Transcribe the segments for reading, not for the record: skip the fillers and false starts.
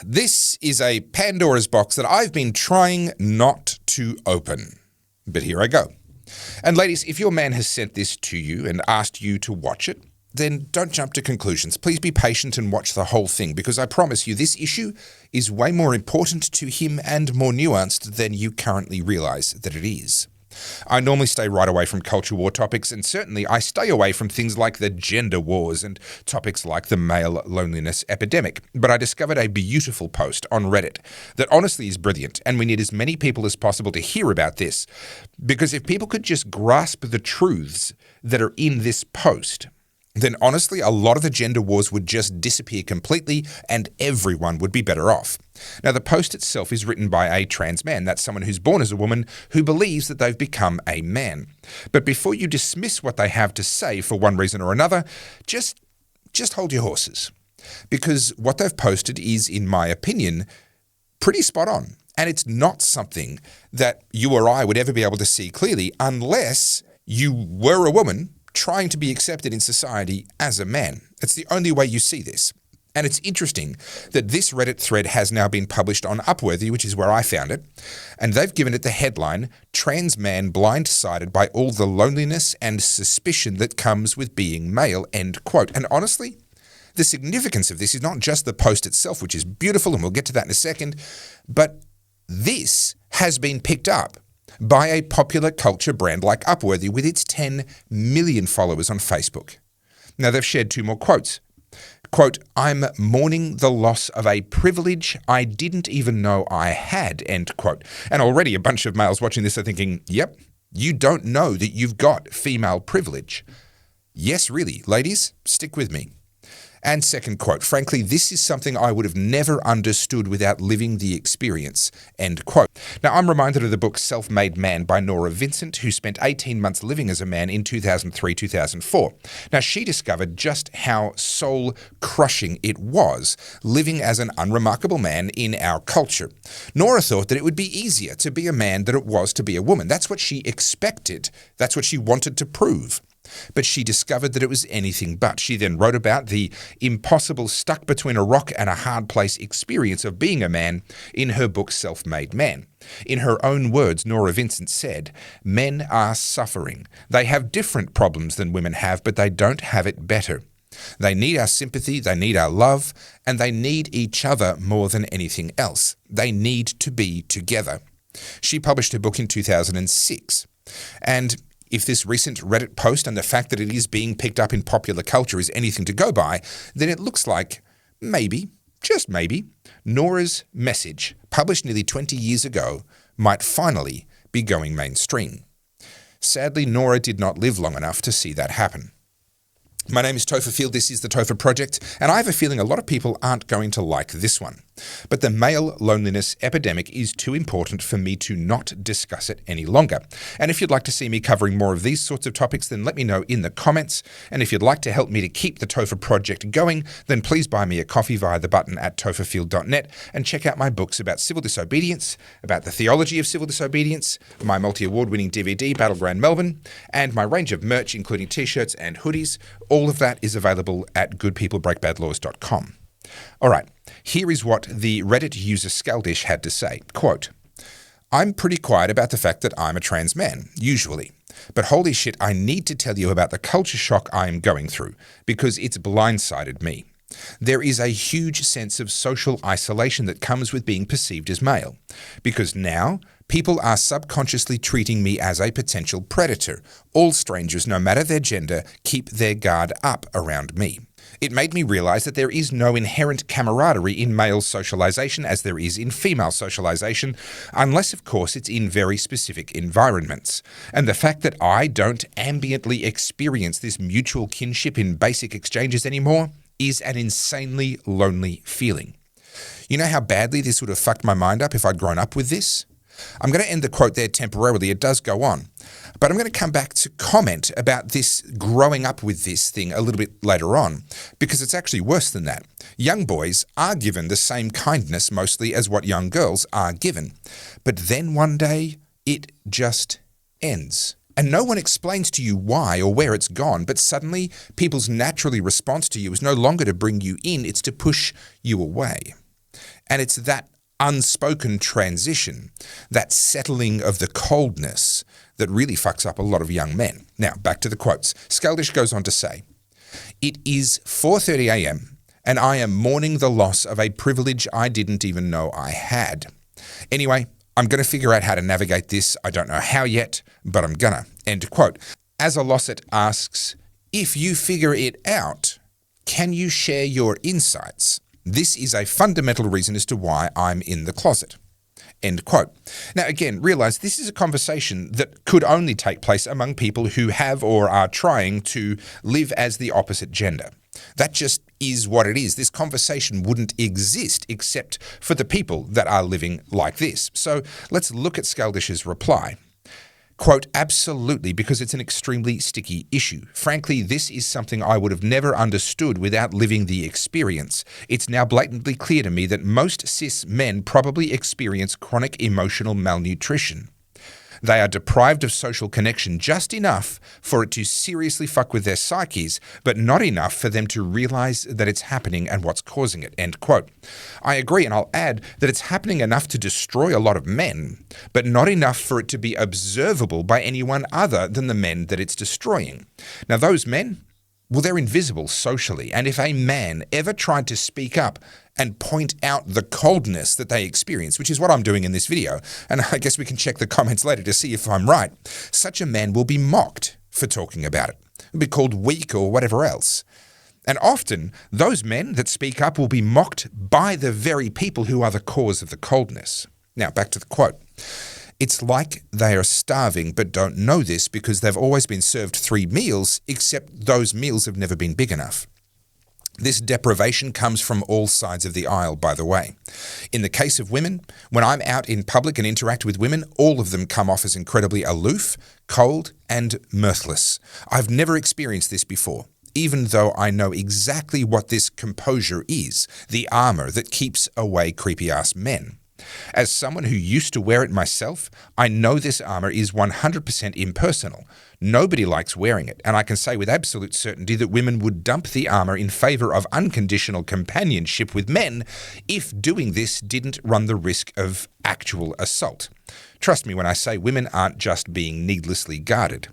This is a Pandora's box that I've been trying not to open. But here I go. And ladies, if your man has sent this to you and asked you to watch it, then don't jump to conclusions. Please be patient and watch the whole thing, because I promise you this issue is way more important to him and more nuanced than you currently realize that it is. I normally stay right away from culture war topics, and certainly I stay away from things like the gender wars and topics like the male loneliness epidemic. But I discovered a beautiful post on Reddit that honestly is brilliant, and we need as many people as possible to hear about this, because if people could just grasp the truths that are in this post, then honestly, a lot of the gender wars would just disappear completely and everyone would be better off. Now, the post itself is written by a trans man. That's someone who's born as a woman who believes that they've become a man. But before you dismiss what they have to say for one reason or another, just hold your horses. Because what they've posted is, in my opinion, pretty spot on. And it's not something that you or I would ever be able to see clearly unless you were a woman trying to be accepted in society as a man. It's the only way you see this. And it's interesting that this Reddit thread has now been published on Upworthy, which is where I found it, and they've given it the headline, "Trans Man Blindsided by All the Loneliness and Suspicion That Comes with Being Male," end quote. And honestly, the significance of this is not just the post itself, which is beautiful, and we'll get to that in a second, but this has been picked up by a popular culture brand like Upworthy with its 10 million followers on Facebook. Now, they've shared two more quotes. Quote, "I'm mourning the loss of a privilege I didn't even know I had," end quote. And already a bunch of males watching this are thinking, yep, you don't know that you've got female privilege. Yes, really, ladies, stick with me. And second quote, "Frankly, this is something I would have never understood without living the experience," end quote. Now, I'm reminded of the book Self-Made Man by Nora Vincent, who spent 18 months living as a man in 2003-2004. Now, she discovered just how soul-crushing it was living as an unremarkable man in our culture. Nora thought that it would be easier to be a man than it was to be a woman. That's what she expected. That's what she wanted to prove. But she discovered that it was anything but. She then wrote about the impossible stuck between a rock and a hard place experience of being a man in her book Self-Made Man. In her own words, Nora Vincent said, "Men are suffering. They have different problems than women have, but they don't have it better. They need our sympathy, they need our love, and they need each other more than anything else. They need to be together." She published her book in 2006. And if this recent Reddit post and the fact that it is being picked up in popular culture is anything to go by, then it looks like maybe, just maybe, Nora's message, published nearly 20 years ago, might finally be going mainstream. Sadly, Nora did not live long enough to see that happen. My name is Topher Field, this is the Topher Project, and I have a feeling a lot of people aren't going to like this one. But the male loneliness epidemic is too important for me to not discuss it any longer. And if you'd like to see me covering more of these sorts of topics, then let me know in the comments. And if you'd like to help me to keep the Topher Project going, then please buy me a coffee via the button at topherfield.net and check out my books about civil disobedience, about the theology of civil disobedience, my multi-award-winning DVD, Battleground Melbourne, and my range of merch, including t-shirts and hoodies. All of that is available at goodpeoplebreakbadlaws.com. All right, here is what the Reddit user Scaldish had to say. Quote, "I'm pretty quiet about the fact that I'm a trans man, usually. But holy shit, I need to tell you about the culture shock I am going through, because it's blindsided me. There is a huge sense of social isolation that comes with being perceived as male, because now people are subconsciously treating me as a potential predator. All strangers, no matter their gender, keep their guard up around me. It made me realize that there is no inherent camaraderie in male socialization as there is in female socialization, unless, of course, it's in very specific environments. And the fact that I don't ambiently experience this mutual kinship in basic exchanges anymore is an insanely lonely feeling. You know how badly this would have fucked my mind up if I'd grown up with this? I'm going to end the quote there temporarily. It does go on. But I'm going to come back to comment about this growing up with this thing a little bit later on, because it's actually worse than that. Young boys are given the same kindness mostly as what young girls are given. But then one day, it just ends. And no one explains to you why or where it's gone, but suddenly people's naturally response to you is no longer to bring you in, it's to push you away. And it's that unspoken transition, that settling of the coldness, that really fucks up a lot of young men. Now, back to the quotes. Skaldish goes on to say, "It is 4:30 a.m. and I am mourning the loss of a privilege I didn't even know I had. Anyway, I'm going to figure out how to navigate this. I don't know how yet, but I'm gonna." End quote. As Alosset asks, if you figure it out, can you share your insights? This is a fundamental reason as to why I'm in the closet. End quote. Now, again, realize this is a conversation that could only take place among people who have or are trying to live as the opposite gender. That just is what it is. This conversation wouldn't exist except for the people that are living like this. So let's look at Skaldish's reply. Quote, "Absolutely, because it's an extremely sticky issue. Frankly, this is something I would have never understood without living the experience. It's now blatantly clear to me that most cis men probably experience chronic emotional malnutrition. They are deprived of social connection just enough for it to seriously fuck with their psyches, but not enough for them to realize that it's happening and what's causing it." End quote. I agree, and I'll add that it's happening enough to destroy a lot of men, but not enough for it to be observable by anyone other than the men that it's destroying. Now, those men, well, they're invisible socially, and if a man ever tried to speak up and point out the coldness that they experience, which is what I'm doing in this video, and I guess we can check the comments later to see if I'm right, such a man will be mocked for talking about it. He'll be called weak or whatever else. And often, those men that speak up will be mocked by the very people who are the cause of the coldness. Now, back to the quote. "It's like they are starving but don't know this because they've always been served 3 meals, except those meals have never been big enough. This deprivation comes from all sides of the aisle, by the way. In the case of women, when I'm out in public and interact with women, all of them come off as incredibly aloof, cold, and mirthless. I've never experienced this before, even though I know exactly what this composure is, the armor that keeps away creepy-ass men. As someone who used to wear it myself, I know this armor is 100% impersonal. Nobody likes wearing it, and I can say with absolute certainty that women would dump the armor in favor of unconditional companionship with men if doing this didn't run the risk of actual assault. Trust me when I say women aren't just being needlessly guarded.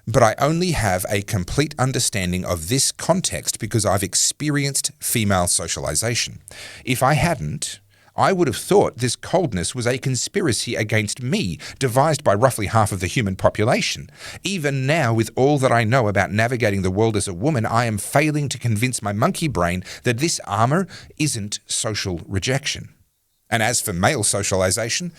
But I only have a complete understanding of this context because I've experienced female socialization. If I hadn't, I would have thought this coldness was a conspiracy against me, devised by roughly half of the human population. Even now, with all that I know about navigating the world as a woman, I am failing to convince my monkey brain that this armor isn't social rejection. And as for male socialization,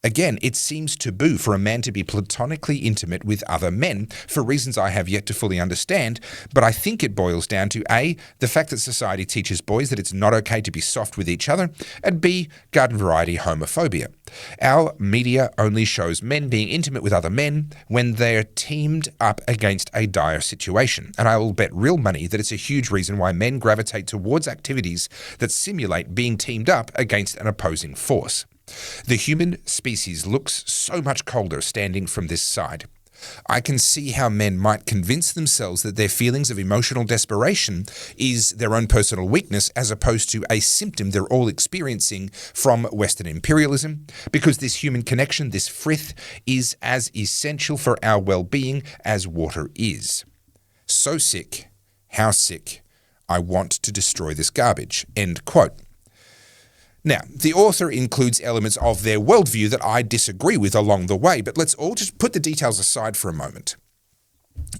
again, it seems taboo for a man to be platonically intimate with other men for reasons I have yet to fully understand, but I think it boils down to A, the fact that society teaches boys that it's not okay to be soft with each other, and B, garden variety homophobia. Our media only shows men being intimate with other men when they're teamed up against a dire situation, and I will bet real money that it's a huge reason why men gravitate towards activities that simulate being teamed up against an opposing force. The human species looks so much colder standing from this side. I can see how men might convince themselves that their feelings of emotional desperation is their own personal weakness as opposed to a symptom they're all experiencing from Western imperialism, because this human connection, this frith, is as essential for our well-being as water is. So sick, how sick, I want to destroy this garbage." End quote. Now, the author includes elements of their worldview that I disagree with along the way, but let's all just put the details aside for a moment.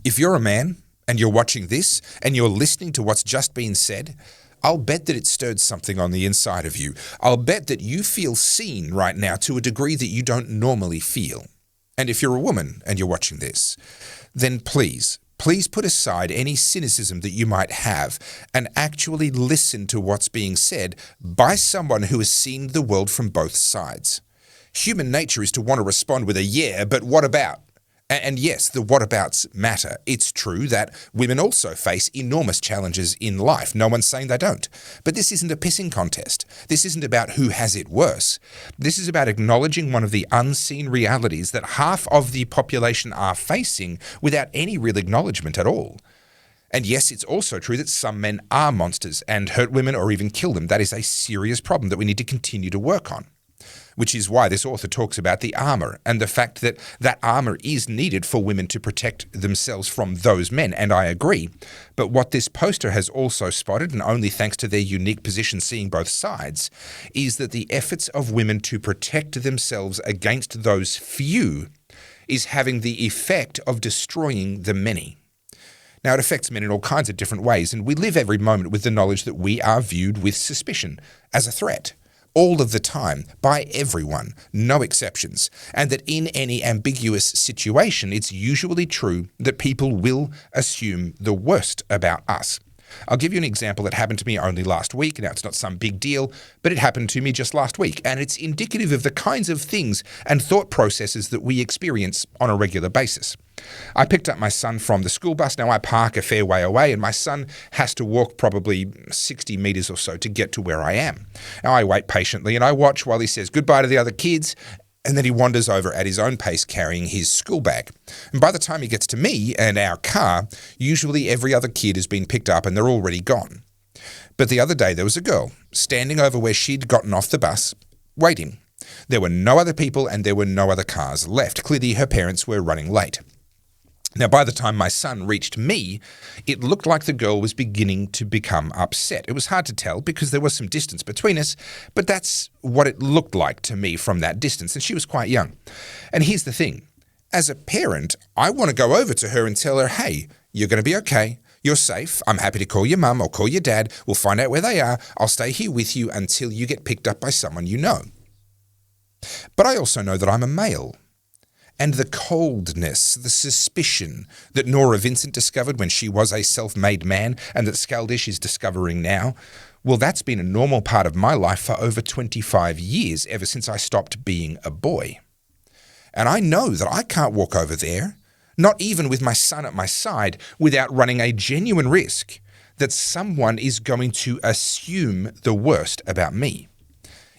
If you're a man and you're watching this and you're listening to what's just been said, I'll bet that it stirred something on the inside of you. I'll bet that you feel seen right now to a degree that you don't normally feel. And if you're a woman and you're watching this, then please put aside any cynicism that you might have and actually listen to what's being said by someone who has seen the world from both sides. Human nature is to want to respond with a "yeah, but what about?" And yes, the whatabouts matter. It's true that women also face enormous challenges in life. No one's saying they don't. But this isn't a pissing contest. This isn't about who has it worse. This is about acknowledging one of the unseen realities that half of the population are facing without any real acknowledgement at all. And yes, it's also true that some men are monsters and hurt women or even kill them. That is a serious problem that we need to continue to work on. Which is why this author talks about the armor and the fact that that armor is needed for women to protect themselves from those men, and I agree. But what this poster has also spotted, and only thanks to their unique position seeing both sides, is that the efforts of women to protect themselves against those few is having the effect of destroying the many. Now, it affects men in all kinds of different ways, and we live every moment with the knowledge that we are viewed with suspicion, as a threat. All of the time, by everyone, no exceptions, and that in any ambiguous situation, it's usually true that people will assume the worst about us. I'll give you an example that happened to me only last week. Now, it's not some big deal, but it happened to me just last week, and it's indicative of the kinds of things and thought processes that we experience on a regular basis. I picked up my son from the school bus. Now, I park a fair way away, and my son has to walk probably 60 meters or so to get to where I am. Now, I wait patiently, and I watch while he says goodbye to the other kids, and then he wanders over at his own pace carrying his school bag. And by the time he gets to me and our car, usually every other kid has been picked up and they're already gone. But the other day there was a girl standing over where she'd gotten off the bus, waiting. There were no other people and there were no other cars left. Clearly her parents were running late. Now, by the time my son reached me, it looked like the girl was beginning to become upset. It was hard to tell because there was some distance between us, but that's what it looked like to me from that distance, and she was quite young. And here's the thing. As a parent, I want to go over to her and tell her, hey, you're going to be okay. You're safe. I'm happy to call your mum or call your dad. We'll find out where they are. I'll stay here with you until you get picked up by someone you know. But I also know that I'm a male. And the coldness, the suspicion that Nora Vincent discovered when she was a self-made man and that Scaldish is discovering now, well, that's been a normal part of my life for over 25 years, ever since I stopped being a boy. And I know that I can't walk over there, not even with my son at my side, without running a genuine risk that someone is going to assume the worst about me.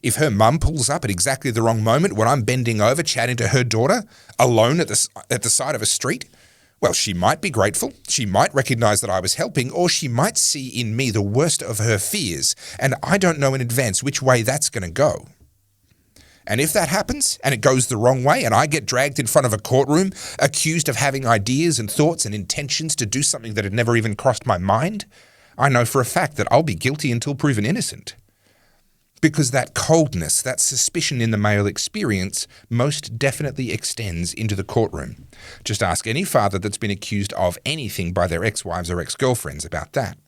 If her mum pulls up at exactly the wrong moment when I'm bending over chatting to her daughter, alone at the side of a street, well, she might be grateful, she might recognize that I was helping, or she might see in me the worst of her fears, and I don't know in advance which way that's going to go. And if that happens, and it goes the wrong way, and I get dragged in front of a courtroom, accused of having ideas and thoughts and intentions to do something that had never even crossed my mind, I know for a fact that I'll be guilty until proven innocent. Because that coldness, that suspicion in the male experience most definitely extends into the courtroom. Just ask any father that's been accused of anything by their ex-wives or ex-girlfriends about that.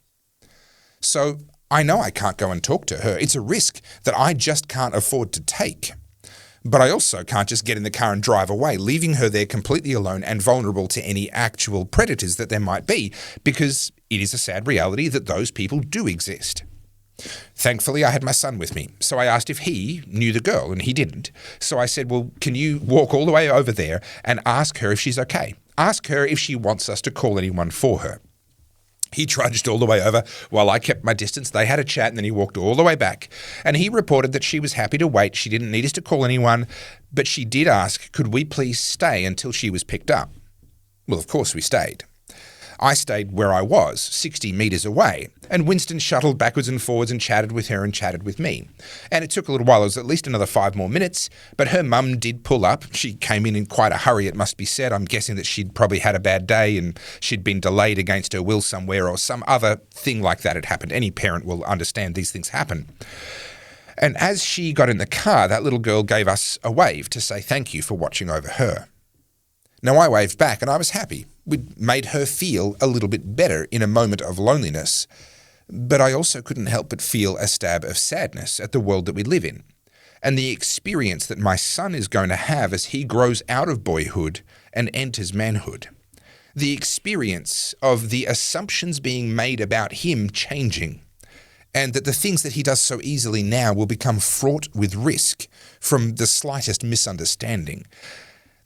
So I know I can't go and talk to her. It's a risk that I just can't afford to take. But I also can't just get in the car and drive away, leaving her there completely alone and vulnerable to any actual predators that there might be, because it is a sad reality that those people do exist. Thankfully, I had my son with me, so I asked if he knew the girl, and he didn't. So I said, well, can you walk all the way over there and ask her if she's okay? Ask her if she wants us to call anyone for her. He trudged all the way over while I kept my distance. They had a chat, and then he walked all the way back. And he reported that she was happy to wait. She didn't need us to call anyone, but she did ask, could we please stay until she was picked up? Well, of course we stayed. I stayed where I was, 60 meters away, and Winston shuttled backwards and forwards and chatted with her and chatted with me. And it took a little while. It was at least another 5 more minutes, but her mum did pull up. She came in quite a hurry, it must be said. I'm guessing that she'd probably had a bad day and she'd been delayed against her will somewhere, or some other thing like that had happened. Any parent will understand these things happen. And as she got in the car, that little girl gave us a wave to say thank you for watching over her. Now, I waved back and I was happy. We'd made her feel a little bit better in a moment of loneliness, but I also couldn't help but feel a stab of sadness at the world that we live in, and the experience that my son is going to have as he grows out of boyhood and enters manhood. The experience of the assumptions being made about him changing, and that the things that he does so easily now will become fraught with risk from the slightest misunderstanding.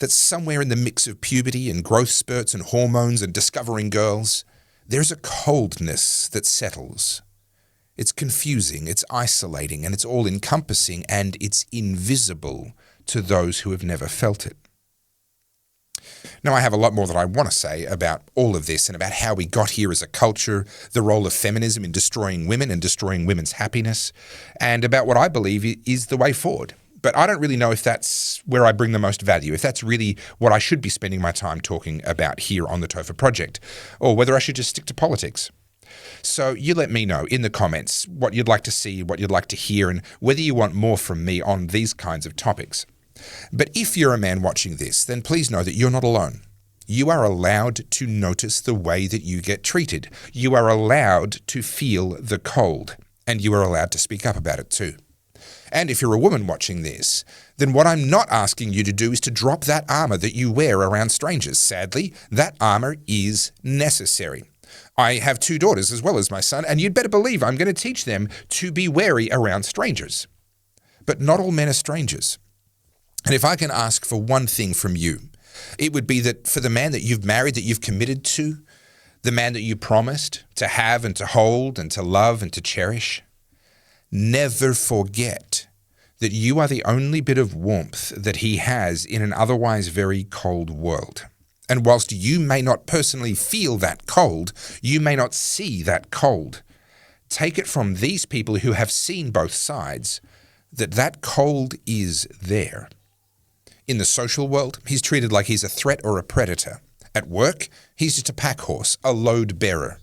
that somewhere in the mix of puberty and growth spurts and hormones and discovering girls, there's a coldness that settles. It's confusing, it's isolating, and it's all-encompassing, and it's invisible to those who have never felt it. Now, I have a lot more that I want to say about all of this and about how we got here as a culture, the role of feminism in destroying women and destroying women's happiness, and about what I believe is the way forward. But I don't really know if that's where I bring the most value, if that's really what I should be spending my time talking about here on the Topher Project, or whether I should just stick to politics. So you let me know in the comments what you'd like to see, what you'd like to hear, and whether you want more from me on these kinds of topics. But if you're a man watching this, then please know that you're not alone. You are allowed to notice the way that you get treated. You are allowed to feel the cold, and you are allowed to speak up about it too. And if you're a woman watching this, then what I'm not asking you to do is to drop that armor that you wear around strangers. Sadly, that armor is necessary. I have 2 daughters as well as my son, and you'd better believe I'm going to teach them to be wary around strangers. But not all men are strangers. And if I can ask for one thing from you, it would be that for the man that you've married, that you've committed to, the man that you promised to have and to hold and to love and to cherish, never forget that you are the only bit of warmth that he has in an otherwise very cold world. And whilst you may not personally feel that cold, you may not see that cold, take it from these people who have seen both sides that cold is there. In the social world, he's treated like he's a threat or a predator. At work, he's just a pack horse, a load bearer.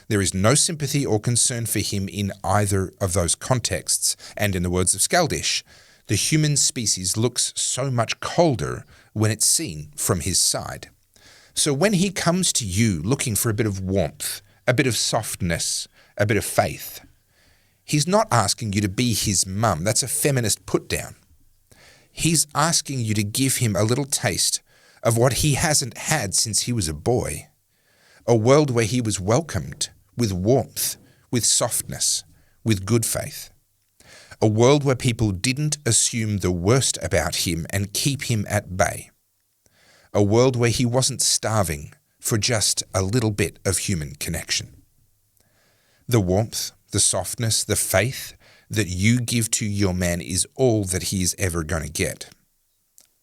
There is no sympathy or concern for him in either of those contexts, and in the words of Scaldish, the human species looks so much colder when it's seen from his side. So when he comes to you looking for a bit of warmth, a bit of softness, a bit of faith, he's not asking you to be his mum. That's a feminist put-down. He's asking you to give him a little taste of what he hasn't had since he was a boy. A world where he was welcomed with warmth, with softness, with good faith. A world where people didn't assume the worst about him and keep him at bay. A world where he wasn't starving for just a little bit of human connection. The warmth, the softness, the faith that you give to your man is all that he is ever going to get.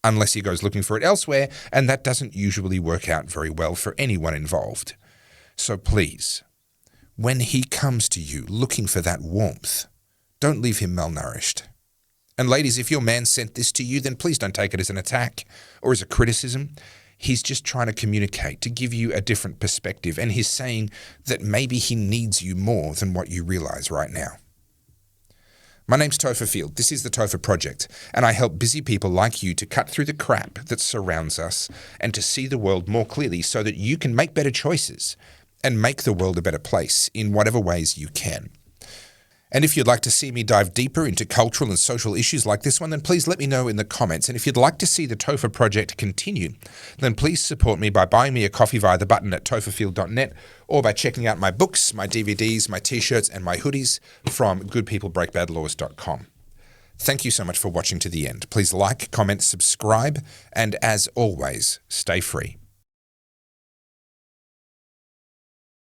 Unless he goes looking for it elsewhere, and that doesn't usually work out very well for anyone involved. So please, when he comes to you looking for that warmth, don't leave him malnourished. And ladies, if your man sent this to you, then please don't take it as an attack or as a criticism. He's just trying to communicate, to give you a different perspective, and he's saying that maybe he needs you more than what you realize right now. My name's Topher Field. This is the Topher Project, and I help busy people like you to cut through the crap that surrounds us and to see the world more clearly so that you can make better choices and make the world a better place in whatever ways you can. And if you'd like to see me dive deeper into cultural and social issues like this one, then please let me know in the comments. And if you'd like to see the Topher Project continue, then please support me by buying me a coffee via the button at topherfield.net or by checking out my books, my DVDs, my t-shirts, and my hoodies from goodpeoplebreakbadlaws.com. Thank you so much for watching to the end. Please like, comment, subscribe, and as always, stay free.